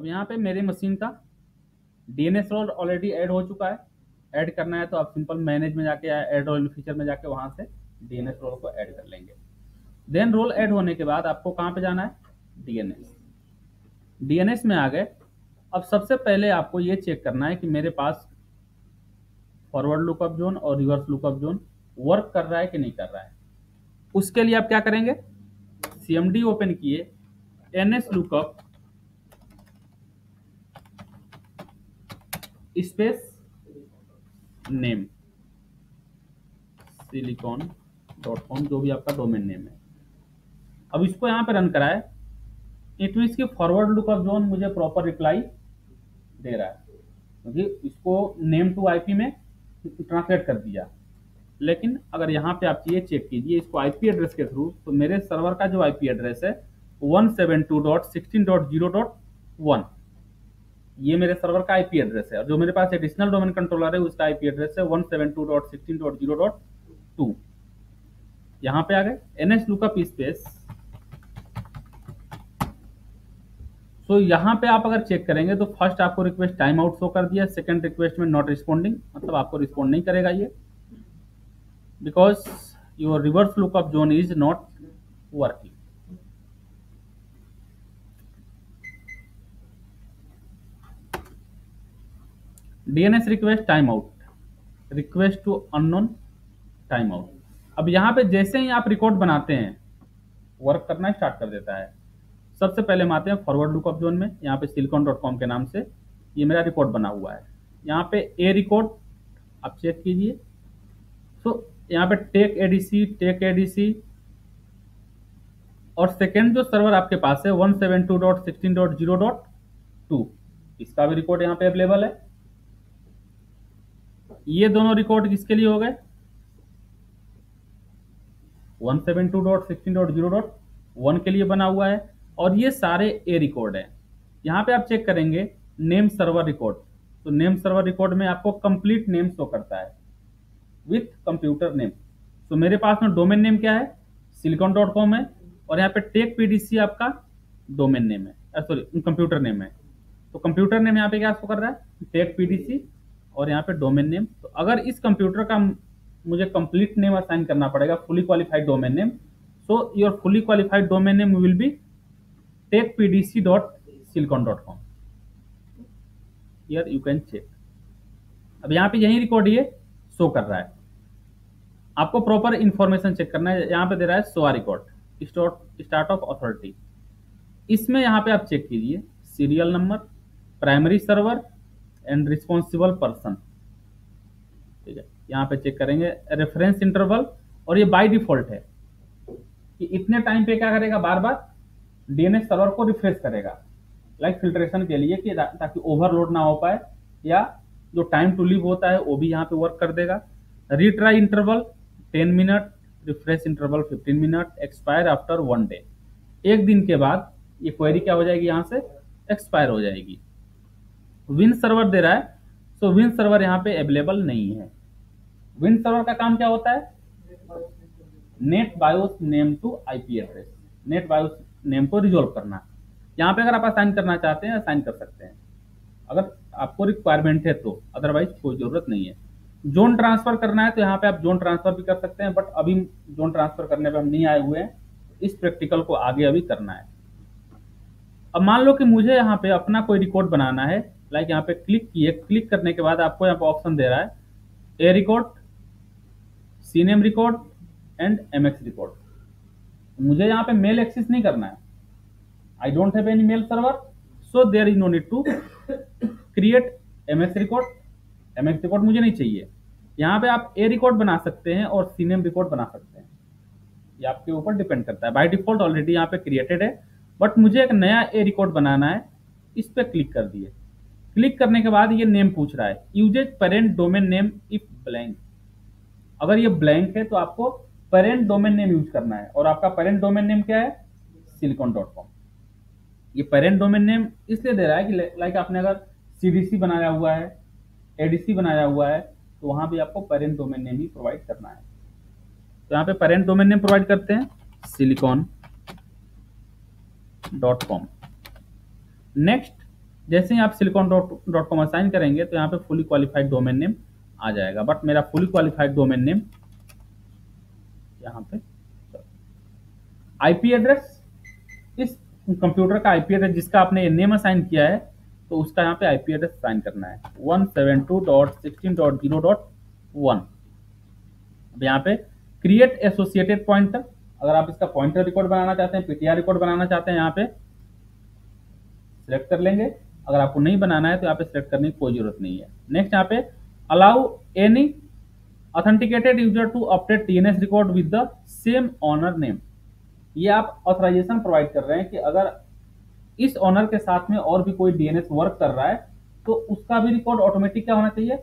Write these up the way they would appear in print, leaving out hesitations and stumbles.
अब यहाँ पे मेरी मशीन का डीएनएस रोल ऑलरेडी ऐड हो चुका है। ऐड करना है तो आप सिंपल मैनेज में जाके या ऐड रोल फीचर में जाके वहां से डीएनएस रोल को ऐड कर लेंगे। देन रोल ऐड होने के बाद आपको कहाँ पे जाना है, डीएनएस। डीएनएस में आ गए। अब सबसे पहले आपको ये चेक करना है कि मेरे पास फॉरवर्ड लुकअप जोन और रिवर्स लुकअप जोन वर्क कर रहा है कि नहीं कर रहा है। उसके लिए आप क्या करेंगे, सीएमडी ओपन किए, NS lookup space name silicon.com, जो भी आपका डोमेन नेम है। अब इसको यहां पे रन कराए। इट मीन्स की फॉरवर्ड लुकअप जोन मुझे प्रॉपर रिप्लाई दे रहा है, क्योंकि इसको नेम टू आईपी में ट्रांसलेट कर दिया। लेकिन अगर यहाँ पे आप ये चेक कीजिए इसको आईपी एड्रेस के थ्रू, तो मेरे सर्वर का जो आईपी एड्रेस है 172.16.0.1, ये मेरे सर्वर का आईपी एड्रेस है। और जो मेरे पास एडिशनल डोमेन कंट्रोलर है उसका आईपी एड्रेस है 172.16.0.2। यहाँ पे आ गए एनएस लुकअप स्पेस। तो यहाँ पे आप अगर चेक करेंगे तो फर्स्ट आपको रिक्वेस्ट टाइम आउट शो कर दिया, सेकंड रिक्वेस्ट में नॉट रिस्पॉन्डिंग, मतलब आपको रिस्पॉन्ड नहीं करेगा ये, because your reverse lookup zone is not working. DNS request time out, request to unknown time out. अब यहाँ पे जैसे ही आप रिकॉर्ड बनाते हैं वर्क करना स्टार्ट कर देता है। सबसे पहले हम आते हैं फॉरवर्ड लुकअप जोन में। यहाँ पे silicon.com के नाम से ये मेरा रिकॉर्ड बना हुआ है। यहाँ पे ए रिकॉर्ड आप चेक कीजिए। तो यहाँ पे टेक एडीसी और सेकेंड जो सर्वर आपके पास है 172.16.0.2, इसका भी रिकॉर्ड यहाँ पे अवेलेबल है। ये दोनों रिकॉर्ड किसके लिए हो गए, 172.16.0.1 के लिए बना हुआ है। और ये सारे ए रिकॉर्ड है। यहाँ पे आप चेक करेंगे नेम सर्वर रिकॉर्ड, तो नेम सर्वर रिकॉर्ड में आपको कंप्लीट नेम शो करता है विथ कंप्यूटर नेम। तो मेरे पास में डोमेन नेम क्या है, silicon.com है, और यहाँ पे टेक पीडीसी आपका डोमेन नेम है, सॉरी कंप्यूटर नेम है। तो कंप्यूटर नेम यहाँ पे क्या शो कर रहा है, टेक पीडीसी, और यहाँ पे डोमेन नेम। तो अगर इस कंप्यूटर का मुझे कंप्लीट नेम असाइन करना पड़ेगा, fully qualified domain name, so your fully qualified domain name will be techpdc.silicon.com। Here you can check. अब यहाँ पे यही रिकॉर्ड ये शो कर रहा है। आपको प्रॉपर इंफॉर्मेशन चेक करना है। यहाँ पे दे रहा है सोआ रिकॉर्ड स्टार्ट ऑफ अथॉरिटी। इसमें यहाँ पे आप चेक कीजिए serial number, primary server and responsible person. ठीक है, यहाँ पे चेक करेंगे रेफरेंस इंटरवल, और ये बाय डिफॉल्ट है कि इतने टाइम पे क्या करेगा, बार बार डीएनएस सर्वर को रिफ्रेश करेगा, लाइक फिल्ट्रेशन के लिए, कि ताकि ओवरलोड ना हो पाए, या जो टाइम टू लीव होता है वो भी यहाँ पे वर्क कर देगा। Retry interval 10 minute, refresh interval 15 minute, expire after 1 day. एक दिन के बाद ये क्वेरी क्या हो जाएगी, यहाँ से एक्सपायर हो जाएगी। विन सर्वर दे रहा है, सो विन सर्वर यहाँ पे अवेलेबल नहीं है। विन सर्वर का काम क्या होता है, NetBIOS name to IP address, NetBIOS name को रिजोल्व करना। यहाँ पे अगर आप असाइन करना चाहते हैं असाइन कर सकते हैं, अगर आपको रिक्वायरमेंट है तो, अदरवाइज कोई जरूरत नहीं है। जोन ट्रांसफर करना है तो यहाँ पे आप जोन ट्रांसफर भी कर सकते हैं, बट अभी जोन ट्रांसफर करने पे हम नहीं आए हुए हैं, इस प्रैक्टिकल को आगे अभी करना है। अब मान लो कि मुझे यहाँ पे अपना कोई रिकॉर्ड बनाना है, लाइक यहाँ पे क्लिक किए, क्लिक करने के बाद आपको यहाँ पे ऑप्शन दे रहा है A record, C name record and MX record. मुझे यहाँ पे मेल एक्सेस नहीं करना है, I don't have any mail server, so there is no need to create MX record. MX record मुझे नहीं चाहिए। यहाँ पे आप ए रिकॉर्ड बना सकते हैं और सी नेम रिकॉर्ड बना सकते हैं, ये आपके ऊपर डिपेंड करता है। बाय डिफॉल्ट ऑलरेडी यहाँ पे क्रिएटेड है, बट मुझे एक नया ए रिकॉर्ड बनाना है। इस पे क्लिक कर दिए। क्लिक करने के बाद ये नेम पूछ रहा है, uses parent domain name if blank. अगर ये ब्लैंक है तो आपको पेरेंट डोमेन नेम यूज करना है, और आपका पेरेंट डोमेन नेम क्या है, silicon.com। ये पेरेंट डोमेन नेम इसलिए दे रहा है कि लाइक आपने अगर सीडीसी बनाया हुआ है, एडीसी बनाया हुआ है, तो वहां भी आपको पेरेंट डोमेन नेम ही प्रोवाइड करना है। तो यहाँ पे पेरेंट डोमेन नेम प्रोवाइड करते हैं silicon.com। नेक्स्ट जैसे ही आप silicon.com असाइन करेंगे तो यहाँ पे फुली क्वालिफाइड डोमेन नेम आ जाएगा, बट मेरा फुली क्वालिफाइड डोमेन नेम यहाँ पे आईपी एड्रेस, इस कंप्यूटर का आईपी एड्रेस जिसका आपने नेम असाइन किया है तो उसका यहाँ पे आईपी एड्रेस असाइन करना है 172.16.0.1। अब यहाँ पे क्रिएट एसोसिएटेड पॉइंटर, अगर आप इसका पॉइंटर रिकॉर्ड बनाना चाहते हैं, पीटीआर रिकॉर्ड बनाना चाहते हैं, यहाँ पे सिलेक्ट कर लेंगे। अगर आपको नहीं बनाना है तो यहाँ पे सिलेक्ट करने की कोई जरूरत नहीं है। नेक्स्ट यहाँ पे allow any authenticated user to update DNS record with the same owner name. ये आप ऑथराइजेशन प्रोवाइड कर रहे हैं कि अगर इस ऑनर के साथ में और भी कोई डीएनएस वर्क कर रहा है तो उसका भी रिकॉर्ड ऑटोमेटिक क्या होना चाहिए,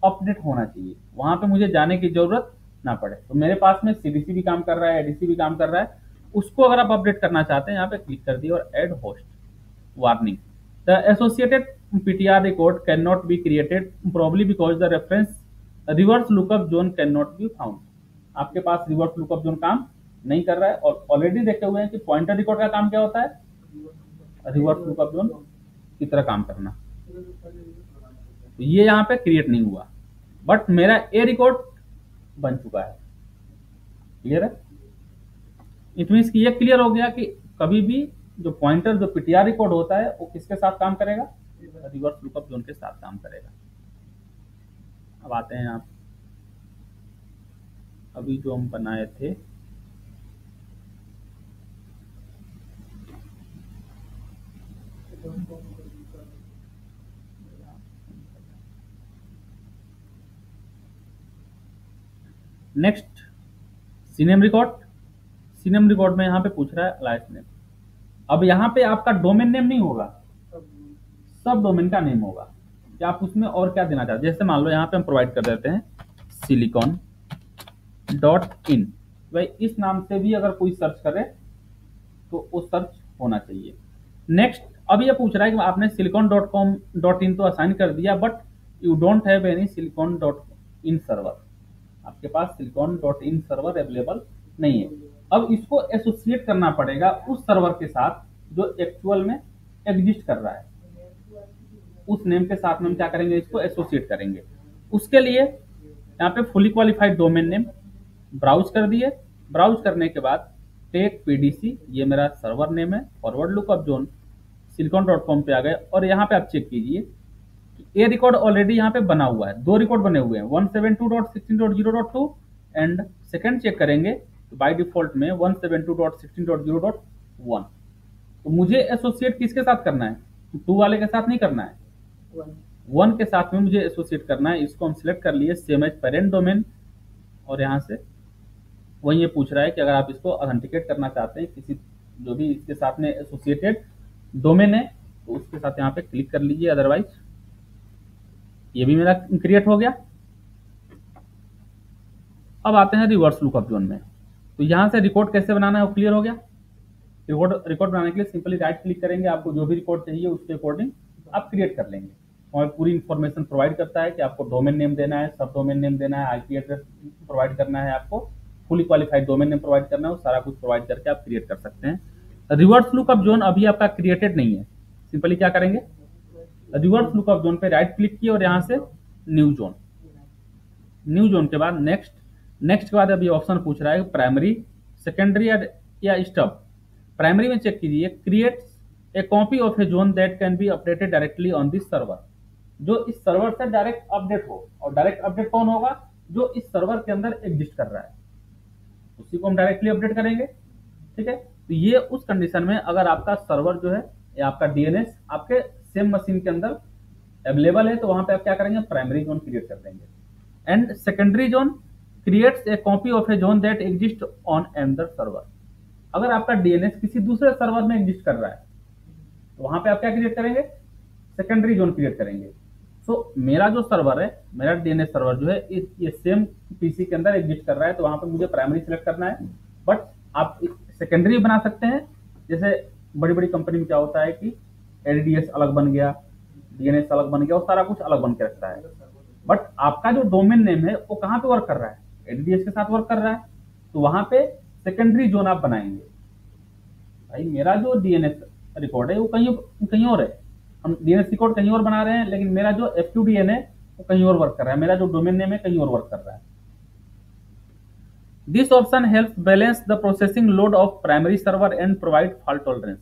अपडेट होना चाहिए, वहां पे मुझे जाने की जरूरत ना पड़े। तो मेरे पास में सीडीसी भी काम कर रहा है, एडीसी भी काम कर रहा है, उसको अगर आप अपडेट करना चाहते हैं यहाँ पे क्लिक कर दिए और add host. Warning, the associated PTR record can not be created probably because the reference reverse lookup zone can not be found. आपके पास रिवर्स लुकअप जोन काम नहीं कर रहा है, और ऑलरेडी देखे हुए हैं कि पॉइंटर रिकॉर्ड का काम क्या होता है, रिवर्स लुकअप जोन की तरह काम करना। तो ये यहाँ पे क्रिएट नहीं हुआ, बट मेरा ए रिकॉर्ड बन चुका है। क्लियर है? इट मीन्स कि ये क्लियर हो गया कि कभी भी जो पॉइंटर जो पीटीआर रिकॉर्ड होता है वो किसके साथ काम करेगा, रिवर्स लुकअप जोन के साथ काम करेगा। अब आते हैं आप अभी जो हम बनाए थे, नेक्स्ट सीनेम रिकॉर्ड। सीनेम रिकॉर्ड में यहाँ पे पूछ रहा है अलायंस नेम। अब यहाँ पे आपका डोमेन नेम नहीं होगा, सब डोमेन का नेम होगा कि आप उसमें और क्या देना चाहते हैं। जैसे मान लो यहाँ पे हम प्रोवाइड कर देते हैं silicon.in, भाई इस नाम से भी अगर कोई सर्च करे तो वो सर्च होना चाहिए। नेक्स्ट, अब ये पूछ रहा है कि आपने silicon.com.in तो असाइन कर दिया, but you don't have any silicon.in server, आपके पास silicon.in सर्वर अवेलेबल नहीं है। अब इसको एसोसिएट करना पड़ेगा उस सर्वर के साथ जो एक्चुअल में एग्जिस्ट कर रहा है, उस नेम के साथ में हम क्या करेंगे, इसको एसोसिएट करेंगे। उसके लिए यहाँ पे fully qualified domain name browse कर दिए। ब्राउज करने के बाद टेक पीडीसी, ये मेरा सर्वर नेम है, फॉरवर्ड लुकअप जोन silicon.com पे आ गए, और यहाँ पे आप चेक कीजिए ये रिकॉर्ड ऑलरेडी यहाँ पे बना हुआ है, दो रिकॉर्ड बने हुए हैं 172.16.0.2 एंड सेकंड चेक करेंगे तो बाय डिफॉल्ट में 172.16.0.1। तो मुझे एसोसिएट किसके साथ करना है, 2 वाले के साथ नहीं करना है, 1 के साथ में मुझे एसोसिएट करना है। इसको हम सिलेक्ट कर लिए सेम एज पेरेंट डोमेन, और यहाँ से वही ये पूछ रहा है कि अगर आप इसको ऑथेंटिकेट करना चाहते हैं किसी जो भी इसके साथ में एसोसिएटेड डोमेन है तो उसके साथ यहाँ पे क्लिक कर लीजिए, अदरवाइज ये भी मेरा क्रिएट हो गया। अब आते हैं रिवर्स लुकअप जोन में। तो यहाँ से रिकॉर्ड कैसे बनाना है वो क्लियर हो गया। रिकॉर्ड बनाने के लिए सिंपली राइट क्लिक करेंगे, आपको जो भी रिकॉर्ड चाहिए उसके अकॉर्डिंग आप क्रिएट कर लेंगे, और पूरी इंफॉर्मेशन प्रोवाइड करता है कि आपको डोमेन नेम देना है, सब डोमेन नेम देना है, आईपी एड्रेस प्रोवाइड करना है, आपको fully qualified domain name provide करना है, वो सारा कुछ प्रोवाइड करके आप क्रिएट कर सकते हैं। रिवर्स लुकअप जोन अभी आपका क्रिएटेड नहीं है, सिंपली क्या करेंगे, रिवर्स लुकअप जोन पे राइट क्लिक किए और यहाँ से न्यू जोन, न्यू जोन के बाद नेक्स्ट, नेक्स्ट के बाद अभी ऑप्शन पूछ रहा है प्राइमरी, सेकेंडरी या स्टब। प्राइमरी में चेक कीजिए create a copy of A zone that can be updated directly on this server, जो इस सर्वर से डायरेक्ट अपडेट हो। और डायरेक्ट अपडेट कौन होगा, जो इस सर्वर के अंदर एग्जिस्ट कर रहा है, उसी को हम डायरेक्टली अपडेट करेंगे। ठीक है, तो ये उस कंडीशन में अगर आपका सर्वर जो है या आपका डीएनएस आपके सेम मशीन के अंदर अवेलेबल है तो वहां पे आप क्या करेंगे, प्राइमरी जोन क्रिएट कर देंगे। And secondary zone creates a copy of A zone that exist on another server. अगर आपका डीएनएस किसी दूसरे सर्वर में एग्जिस्ट कर रहा है तो वहां पे आप क्या क्रिएट करेंगे, सेकेंडरी जोन क्रिएट करेंगे। सो मेरा जो सर्वर है, मेरा डीएनएस सर्वर जो है ये सेम पीसी के अंदर एग्जिस्ट कर रहा है, तो वहां पे मुझे प्राइमरी सिलेक्ट करना है। बट आप सेकेंडरी बना सकते हैं, जैसे बड़ी बड़ी कंपनी में क्या होता है कि एडीएस अलग बन गया, डीएनएस अलग बन गया, और सारा कुछ अलग बन के रखता है। बट आपका जो डोमेन नेम है वो कहाँ पे वर्क कर रहा है, एडीएस के साथ वर्क कर रहा है, तो वहां पे सेकेंडरी जोन आप बनाएंगे। भाई मेरा जो डीएनएस रिकॉर्ड है वो कहीं और है, हम डीएनएस रिकॉर्ड कहीं और बना रहे हैं, लेकिन मेरा जो FQDN है वो कहीं और वर्क कर रहा है, मेरा जो डोमेन नेम है कहीं और वर्क कर रहा है। This option help balance the processing load of primary server and provide fault tolerance.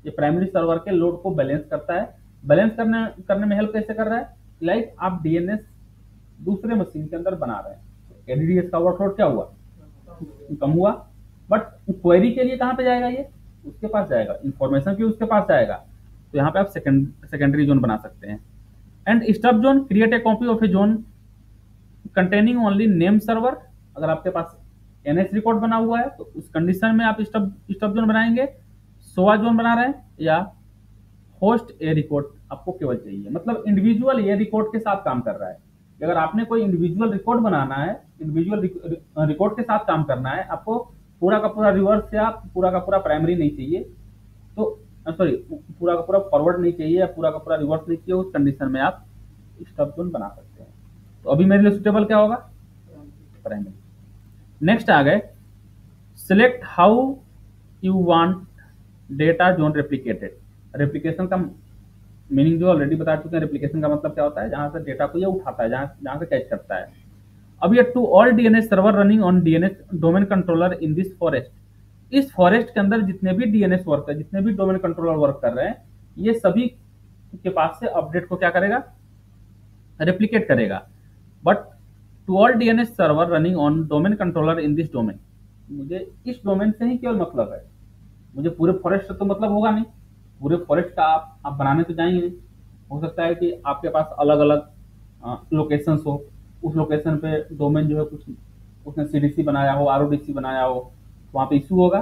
ये प्राइमरी सर्वर के लोड को बैलेंस करता है। बैलेंस करने करने में हेल्प कैसे कर रहा है? लाइक आप डीएनएस दूसरे मशीन के अंदर बना रहे हैं, एडीडीएस का वर्कलोड क्या हुआ? कम हुआ। बट क्वेरी के लिए कहाँ पे जाएगा? ये उसके पास जाएगा, इंफॉर्मेशन की उसके पास जाएगा। तो यहाँ पे आप सेकेंडरी जोन बना सकते हैं। And stub zone, create a copy of A zone containing only name server. अगर आपके पास एनएस रिकॉर्ड बना हुआ है तो उस कंडीशन में आप स्टब जोन बनाएंगे। सोआ जोन बना रहे हैं या होस्ट ए रिकॉर्ड आपको केवल चाहिए, मतलब इंडिविजुअल ए रिकॉर्ड के साथ काम कर रहा है। अगर आपने कोई इंडिविजुअल रिकॉर्ड बनाना है, इंडिविजुअल रिकॉर्ड के साथ काम करना है, आपको पूरा का पूरा रिवर्स या पूरा का पूरा प्राइमरी नहीं चाहिए, तो सॉरी पूरा का पूरा फॉरवर्ड नहीं चाहिए या पूरा का पूरा रिवर्स नहीं चाहिए, उस कंडीशन में आप स्टब जोन बना सकते हैं। तो अभी मेरे लिए सुटेबल क्या होगा? प्राइमरी। नेक्स्ट आ गए, select how you want data zone replicated. Replication का मीनिंग जो ऑलरेडी बता चुके हैं। रेप्लिकेशन का मतलब क्या होता है? जहां से डेटा को ये उठाता है, जहां से कैच करता है। अब ये to all DNS server running on DNS domain controller in this forest. इस फॉरेस्ट के अंदर जितने भी डीएनएस वर्क है, जितने भी डोमेन कंट्रोलर वर्क कर रहे हैं, ये सभी के पास से अपडेट को क्या करेगा? रेप्लिकेट करेगा। But to all DNS server running on domain controller in this domain, मुझे इस डोमेन से ही केवल मतलब है, मुझे पूरे फॉरेस्ट से तो मतलब होगा नहीं। पूरे फॉरेस्ट का आप बनाने तो जाएंगे नहीं। हो सकता है कि आपके पास अलग अलग लोकेशंस हो, उस लोकेशन पे डोमेन जो है कुछ उसने सीडीसी बनाया हो, आरओडीसी बनाया हो, तो वहाँ पे इशू होगा।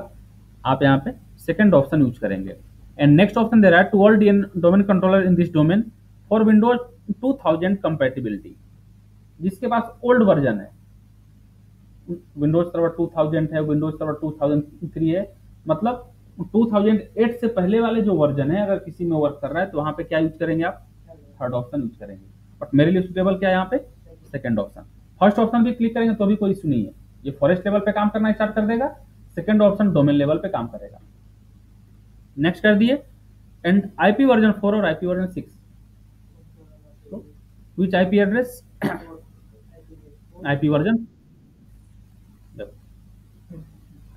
आप यहाँ पे सेकंड ऑप्शन यूज करेंगे। एंड नेक्स्ट ऑप्शन दे रहा है, to all domain controller in this domain for Windows 2000 compatibility. जिसके पास ओल्ड वर्जन है, विंडोज सर्वर 2000 है, विंडोज सर्वर 2003 है, मतलब 2008 से पहले वाले जो वर्जन है अगर किसी में वर्क कर रहा है तो वहां पे क्या यूज करेंगे आप? थर्ड ऑप्शन यूज करेंगे। बट मेरे लिए सुटेबल क्या है यहाँ पे? Second option. फर्स्ट ऑप्शन भी क्लिक करेंगे तो भी कोई इशू नहीं है, ये फॉरेस्ट लेवल पे काम करना स्टार्ट कर देगा। सेकंड ऑप्शन डोमेन लेवल पे काम करेगा। नेक्स्ट कर दिए। एंड आईपी वर्जन 4 और आईपी वर्जन 6, विच आईपी एड्रेस? आईपी वर्जन,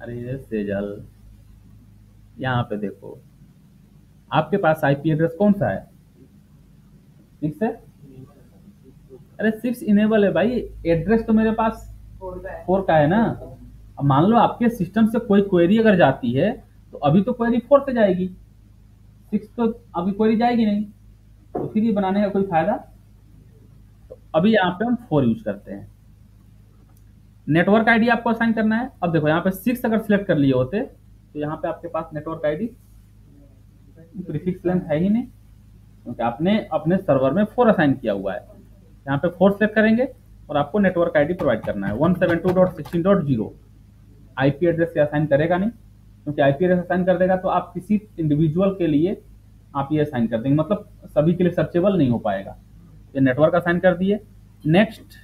अरे सेजल यहाँ पे देखो, आपके पास आईपी एड्रेस कौन सा है? 6 है। अरे 6 इनेबल है भाई, एड्रेस तो मेरे पास 4 का है ना। अब मान लो आपके सिस्टम से कोई क्वेरी अगर जाती है तो अभी तो क्वेरी 4 से जाएगी, 6 तो अभी क्वेरी जाएगी नहीं, तो फिर ये बनाने का कोई फायदा? तो अभी यहाँ पे हम 4 यूज करते हैं। नेटवर्क आईडी आपको असाइन करना है। अब देखो यहाँ पे 6 अगर सिलेक्ट कर लिए होते तो यहाँ पे आपके पास नेटवर्क आईडी प्रीफिक्स लेंथ है ही नहीं, क्योंकि आपने अपने सर्वर में 4 असाइन किया हुआ है। यहाँ पे 4 सेलेक्ट करेंगे और आपको नेटवर्क आईडी प्रोवाइड करना है 172.16.0। आईपी एड्रेस से असाइन करेगा नहीं, क्योंकि आईपी एड्रेस असाइन कर देगा तो आप किसी इंडिविजुअल के लिए आप ये असाइन कर देंगे, मतलब सभी के लिए सर्चेबल नहीं हो पाएगा। ये नेटवर्क असाइन कर दिए। Next,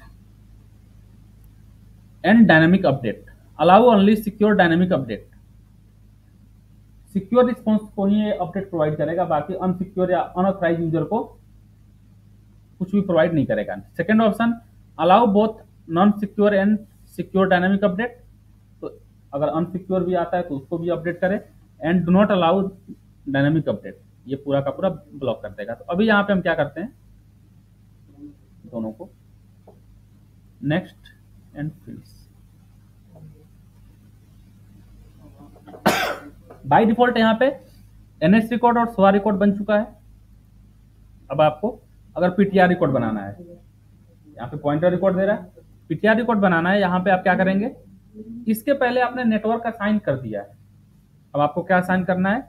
and dynamic update, allow only secure dynamic update. Secure response को ही अपडेट प्रोवाइड करेगा, बाकी अनसिक्योर या अनऑथराइज यूजर को कुछ भी प्रोवाइड नहीं करेगा। Second option, allow both non secure and secure dynamic update. तो अगर अनसिक्योर भी आता है तो उसको भी अपडेट करे। And do not allow dynamic update, ये पूरा का पूरा ब्लॉक कर देगा। तो अभी यहाँ पे हम क्या करते हैं, दोनों को next and finish. By default यहाँ पे एनएस रिकॉर्ड और SOA रिकॉर्ड बन चुका है। अब आपको अगर पीटीआर रिकॉर्ड बनाना है, यहाँ पे पॉइंटर रिकॉर्ड दे रहा है, पीटीआर रिकॉर्ड बनाना है, यहाँ पे आप क्या करेंगे? इसके पहले आपने नेटवर्क असाइन कर दिया है, अब आपको क्या असाइन करना है?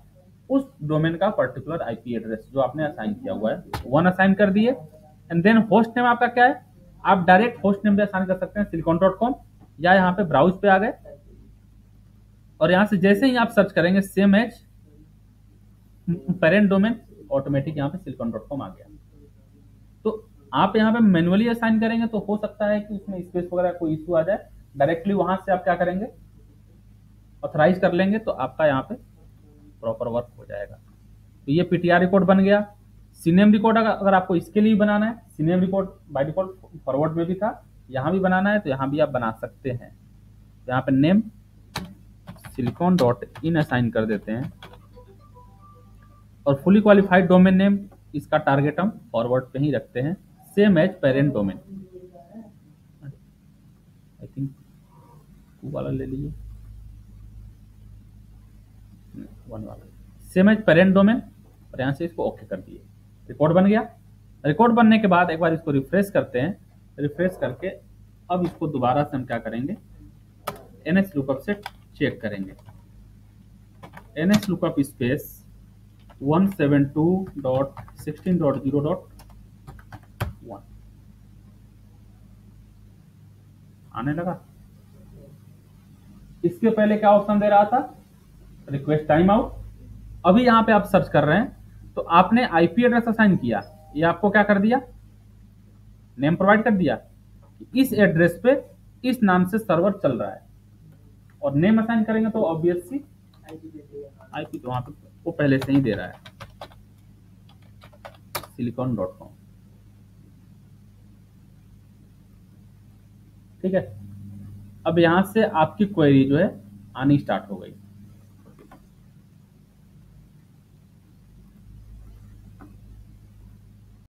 उस डोमेन का पर्टिकुलर आईपी एड्रेस जो आपने असाइन किया हुआ है 1 असाइन कर दिए। एंड देन होस्ट नेम आपका क्या है? आप डायरेक्ट होस्ट नेम भी असाइन कर सकते हैं silicon.com, या यहाँ पे ब्राउज पे आ गए और यहाँ से जैसे ही आप सर्च करेंगे same as parent domain, automatic यहाँ पे silicon.com आ गया। तो आप यहाँ पे मैनुअली असाइन करेंगे तो हो सकता है कि उसमें स्पेस वगैरह कोई इशू आ जाए। डायरेक्टली वहां से आप क्या करेंगे? ऑथराइज कर लेंगे तो आपका यहाँ पे प्रॉपर वर्क हो जाएगा। तो ये पीटीआर रिकॉर्ड बन गया। सीनेम रिकॉर्ड अगर आपको इसके लिए बनाना है, सीनेम रिकॉर्ड बाय डिफॉल्ट फॉरवर्ड में भी था, यहाँ भी बनाना है तो यहाँ भी आप बना सकते हैं। यहाँ पे name silicon dot in assign कर देते हैं और फुली क्वालिफाइड डोमेन नेम इसका टारगेट हम फॉरवर्ड पे ही रखते हैं, same as parent domain. I think 2 वाला ले लीजिए, 1 वाला, सेम एज पेरेंट डोमेन, और यहाँ से इसको ओके कर दिए। रिकॉर्ड बन गया। रिकॉर्ड बनने के बाद एक बार इसको रिफ्रेश करते हैं। रिफ्रेश करके अब इसको दोबारा से हम क्या करेंगे, एनएस लुकअप से चेक करेंगे। एनएस लुकअप स्पेस 172.16.0.1 आने लगा। इसके पहले क्या ऑप्शन दे रहा था, रिक्वेस्ट टाइम आउट। अभी यहां पे आप सर्च कर रहे हैं तो आपने आईपी एड्रेस असाइन किया, ये आपको क्या कर दिया, नेम प्रोवाइड कर दिया कि इस एड्रेस पे इस नाम से सर्वर चल रहा है, और नेम असाइन करेंगे तो ऑब्वियसली आईपी तो वहां पे वो पहले से ही दे रहा है, silicon.com। ठीक है, अब यहां से आपकी क्वेरी जो है आनी स्टार्ट हो गई।